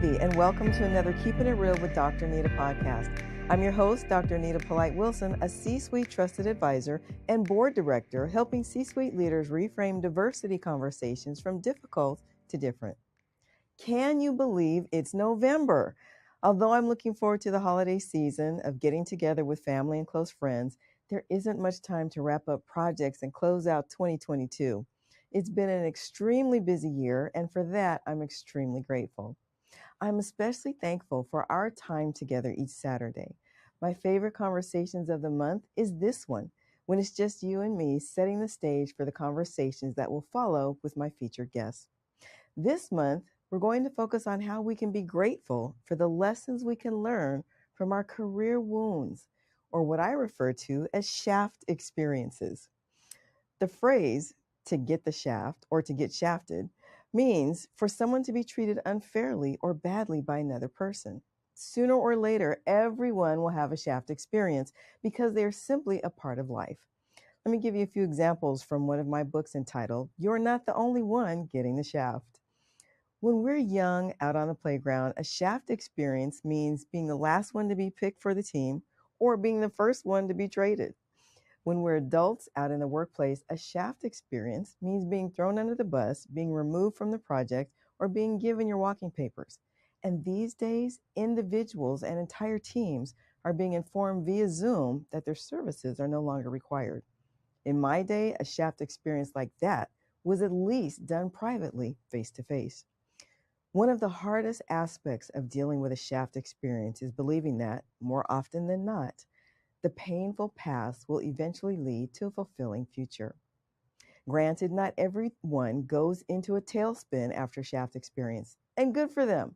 community, and welcome to another Keeping It Real with Dr. Anita podcast. I'm your host, Dr. Anita Polite-Wilson, a C-Suite trusted advisor and board director, helping C-Suite leaders reframe diversity conversations from difficult to different. Can you believe it's November? Although I'm looking forward to the holiday season of getting together with family and close friends, there isn't much time to wrap up projects and close out 2022. It's been an extremely busy year, and for that, I'm extremely grateful. I'm especially thankful for our time together each Saturday. My favorite conversations of the month is this one, when it's just you and me setting the stage for the conversations that will follow with my featured guests. This month, we're going to focus on how we can be grateful for the lessons we can learn from our career wounds, or what I refer to as shaft experiences. The phrase, to get the shaft or to get shafted, means for someone to be treated unfairly or badly by another person. Sooner or later, everyone will have a shaft experience because they are simply a part of life. Let me give you a few examples from one of my books entitled, You're Not the Only One Getting the Shaft. When we're young out on the playground, a shaft experience means being the last one to be picked for the team or being the first one to be traded. When we're adults out in the workplace, a shaft experience means being thrown under the bus, being removed from the project, or being given your walking papers. And these days, individuals and entire teams are being informed via Zoom that their services are no longer required. In my day, a shaft experience like that was at least done privately, face-to-face. One of the hardest aspects of dealing with a shaft experience is believing that, more often than not, the painful past will eventually lead to a fulfilling future. Granted, not everyone goes into a tailspin after shaft experience, and good for them.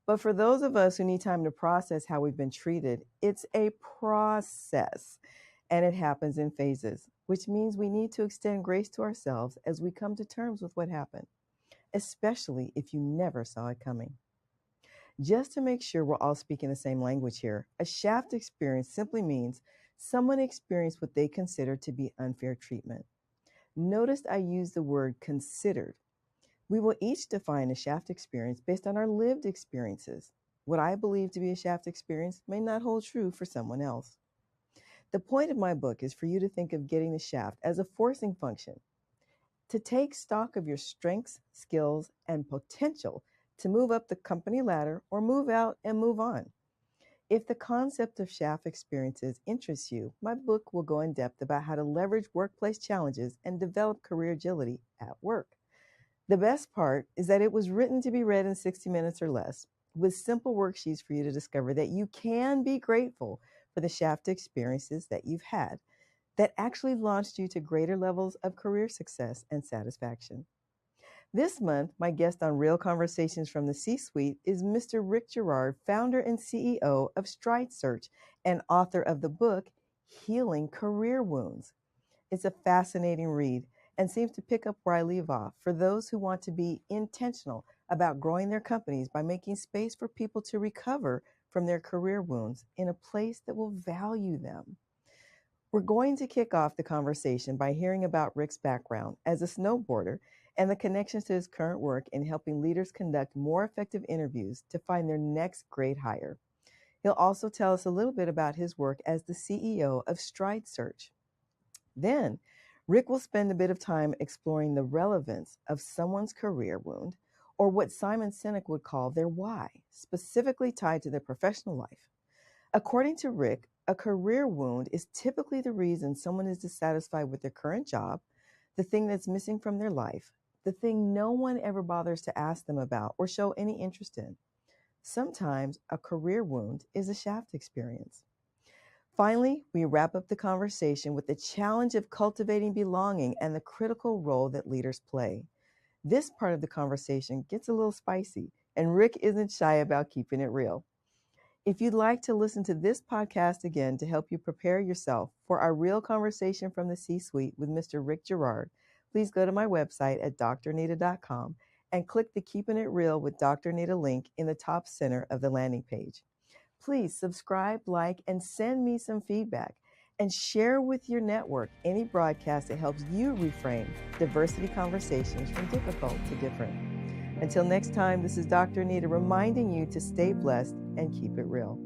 But for those of us who need time to process how we've been treated, it's a process, and it happens in phases, which means we need to extend grace to ourselves as we come to terms with what happened, especially if you never saw it coming. Just to make sure we're all speaking the same language here, a shaft experience simply means someone experienced what they consider to be unfair treatment. Notice I use the word considered. We will each define a shaft experience based on our lived experiences. What I believe to be a shaft experience may not hold true for someone else. The point of my book is for you to think of getting the shaft as a forcing function, to take stock of your strengths, skills, and potential to move up the company ladder or move out and move on. If the concept of shaft experiences interests you, my book will go in depth about how to leverage workplace challenges and develop career agility at work. The best part is that it was written to be read in 60 minutes or less, with simple worksheets for you to discover that you can be grateful for the shaft experiences that you've had that actually launched you to greater levels of career success and satisfaction. This month, my guest on Real Conversations from the C-Suite is Mr. Rick Girard, founder and CEO of Stride Search and author of the book, Healing Career Wounds. It's a fascinating read and seems to pick up where I leave off for those who want to be intentional about growing their companies by making space for people to recover from their career wounds in a place that will value them. We're going to kick off the conversation by hearing about Rick's background as a snowboarder and the connections to his current work in helping leaders conduct more effective interviews to find their next great hire. He'll also tell us a little bit about his work as the CEO of Stride Search. Then, Rick will spend a bit of time exploring the relevance of someone's career wound, or what Simon Sinek would call their why, specifically tied to their professional life. According to Rick, a career wound is typically the reason someone is dissatisfied with their current job, the thing that's missing from their life, the thing no one ever bothers to ask them about or show any interest in. Sometimes a career wound is a shaft experience. Finally, we wrap up the conversation with the challenge of cultivating belonging and the critical role that leaders play. This part of the conversation gets a little spicy, and Rick isn't shy about keeping it real. If you'd like to listen to this podcast again to help you prepare yourself for our Real Conversation from the C-Suite with Mr. Rick Girard, please go to my website at dranita.com and click the Keeping It Real with Dr. Anita link in the top center of the landing page. Please subscribe, like, and send me some feedback, and share with your network any broadcast that helps you reframe diversity conversations from difficult to different. Until next time, this is Dr. Anita reminding you to stay blessed and keep it real.